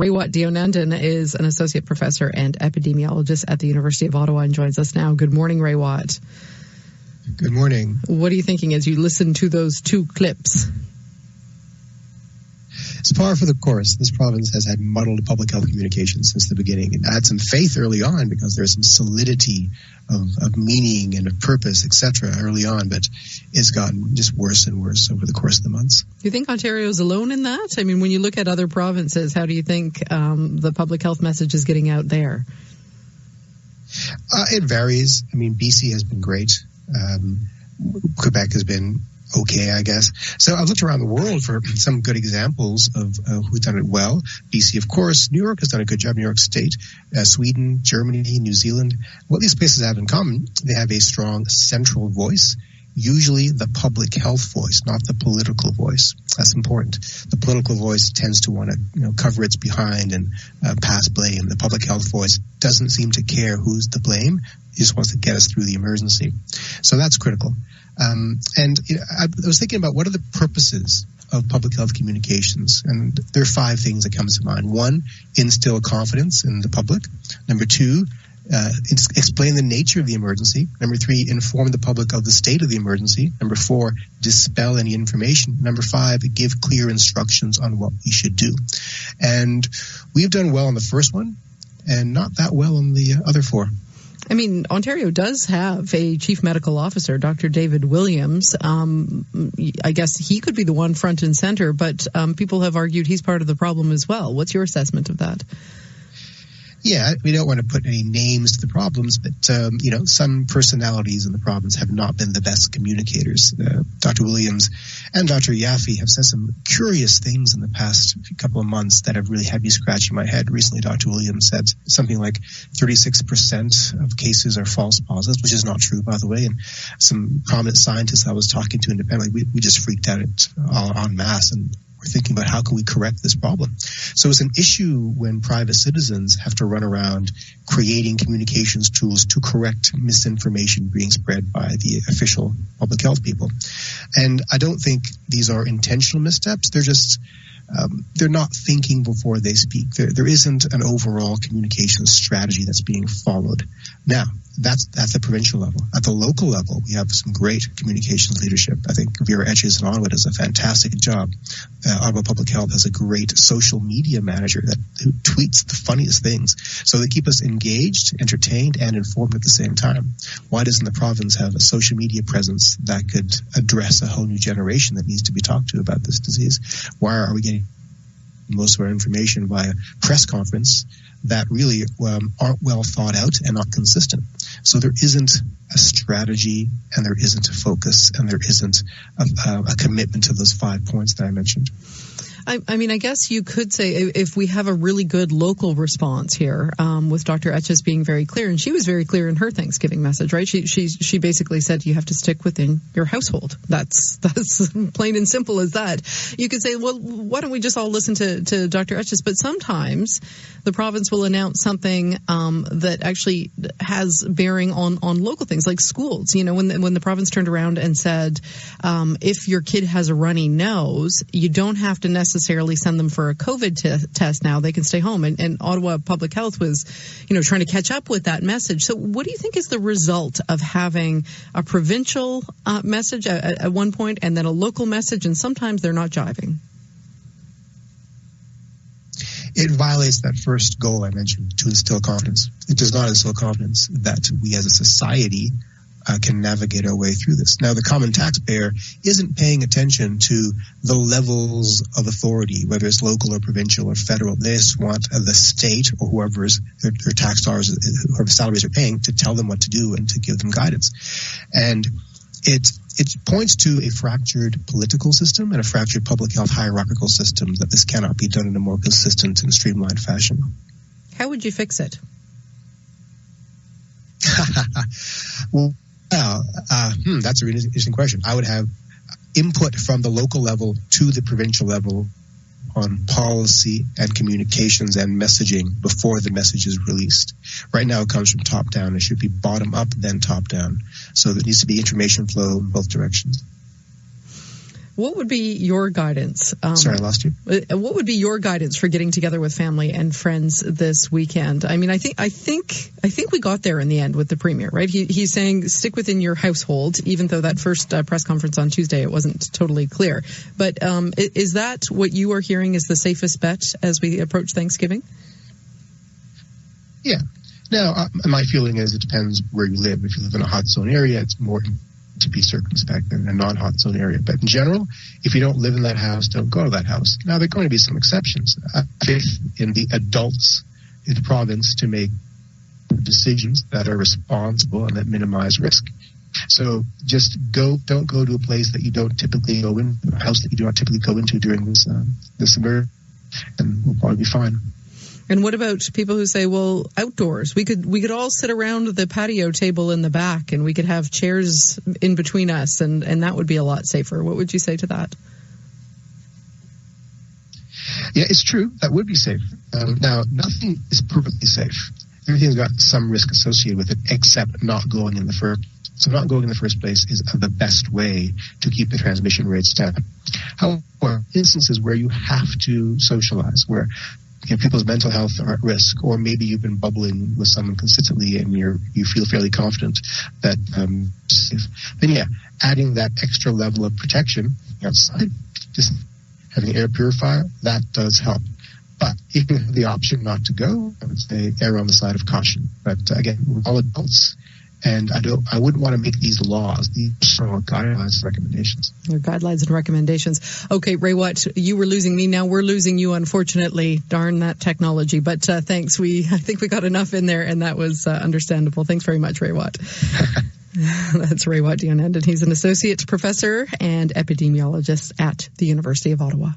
Raywat Deonandan is an associate professor and epidemiologist at the University of Ottawa and joins us now. Good morning, Raywat. Good morning. What are you thinking as you listen to those two clips? It's par for the course. This province has had muddled public health communications since the beginning. It had some faith early on because there's some solidity of meaning and of purpose, etc. early on, but it's gotten just worse and worse over the course of the months. Do you think Ontario's alone in that? I mean, when you look at other provinces, how do you think the public health message is getting out there? It varies. I mean, BC has been great. Quebec has been okay, I guess. So I've looked around the world for some good examples of who's done it well. BC, of course. New York has done a good job. New York State, Sweden, Germany, New Zealand. What these places have in common, they have a strong central voice, usually the public health voice, not the political voice. That's important. The political voice tends to want to cover its behind and pass blame. The public health voice doesn't seem to care who's to blame. It just wants to get us through the emergency. So that's critical. I was thinking about what are the purposes of public health communications, and there are 5 things that come to mind. 1, instill confidence in the public. Number 2, explain the nature of the emergency. Number 3, inform the public of the state of the emergency. Number 4, dispel any information. Number 5, give clear instructions on what we should do. And we've done well on the first one and not that well on the other 4. I mean, Ontario does have a chief medical officer, Dr. David Williams. I guess he could be the one front and center, but people have argued he's part of the problem as well. What's your assessment of that? Yeah, we don't want to put any names to the problems, but, some personalities in the province have not been the best communicators. Dr. Williams and Dr. Yaffe have said some curious things in the past couple of months that have really had me scratching my head. Recently, Dr. Williams said something like 36% of cases are false positives, which is not true, by the way. And some prominent scientists I was talking to independently, we just freaked out en masse, and we're thinking about how can we correct this problem. So it's an issue when private citizens have to run around creating communications tools to correct misinformation being spread by the official public health people. And I don't think these are intentional missteps. They're just they're not thinking before they speak. There isn't an overall communication strategy that's being followed. Now, that's at the provincial level. At the local level, we have some great communications leadership. I think Vera Etches in Ottawa does a fantastic job. Ottawa Public Health has a great social media manager who tweets the funniest things. So they keep us engaged, entertained, and informed at the same time. Why doesn't the province have a social media presence that could address a whole new generation that needs to be talked to about this disease? Why are we getting most of our information via press conference that really aren't well thought out and not consistent? So there isn't a strategy, and there isn't a focus, and there isn't a commitment to those 5 points that I mentioned. I mean, I guess you could say if we have a really good local response here, with Dr. Etches being very clear, and she was very clear in her Thanksgiving message, right? She basically said you have to stick within your household. That's plain and simple as that. You could say, well, why don't we just all listen to Dr. Etches? But sometimes the province will announce something that actually has bearing on local things like schools. When the province turned around and said, if your kid has a runny nose, you don't have to necessarily send them for a COVID test now. They can stay home. And Ottawa Public Health was, trying to catch up with that message. So what do you think is the result of having a provincial message at one point and then a local message, and sometimes they're not jiving? It violates that first goal I mentioned, to instill confidence. It does not instill confidence that we as a society can navigate our way through this. Now, the common taxpayer isn't paying attention to the levels of authority, whether it's local or provincial or federal. They just want the state or whoever's their tax dollars, whoever salaries are paying, to tell them what to do and to give them guidance. And it points to a fractured political system and a fractured public health hierarchical system, that this cannot be done in a more consistent and streamlined fashion. How would you fix it? Well, that's a really interesting question. I would have input from the local level to the provincial level on policy and communications and messaging before the message is released. Right now it comes from top down. It should be bottom up, then top down. So there needs to be information flow in both directions. What would be your guidance? Sorry, I lost you. What would be your guidance for getting together with family and friends this weekend? I mean, I think we got there in the end with the Premier, right? He's saying stick within your household, even though that first press conference on Tuesday, it wasn't totally clear. But is that what you are hearing is the safest bet as we approach Thanksgiving? Yeah. Now, my feeling is it depends where you live. If you live in a hot zone area, it's more to be circumspect than a non-hot zone area. But in general, if you don't live in that house, don't go to that house. Now, there are going to be some exceptions. Faith in the adults in the province to make decisions that are responsible and that minimize risk. So just don't go to a place that you don't typically go in, a house that you do not typically go into during this emergency, and we'll probably be fine. And what about people who say, well, outdoors? We could all sit around the patio table in the back and we could have chairs in between us and that would be a lot safer. What would you say to that? Yeah, it's true. That would be safe. Now, nothing is perfectly safe. Everything's got some risk associated with it except not going in the first. So not going in the first place is the best way to keep the transmission rates down. However, instances where you have to socialize, where people's mental health are at risk, or maybe you've been bubbling with someone consistently and you feel fairly confident that then yeah, adding that extra level of protection outside, just having an air purifier, that does help. But if you have the option not to go, I would say err on the side of caution. But again, we're all adults. And I wouldn't want to make these laws. These are guidelines and recommendations. They're guidelines and recommendations. Okay, Raywat, you were losing me. Now we're losing you, unfortunately. Darn that technology. But thanks. I think we got enough in there, and that was understandable. Thanks very much, Raywat. That's Raywat Deonandan. He's an associate professor and epidemiologist at the University of Ottawa.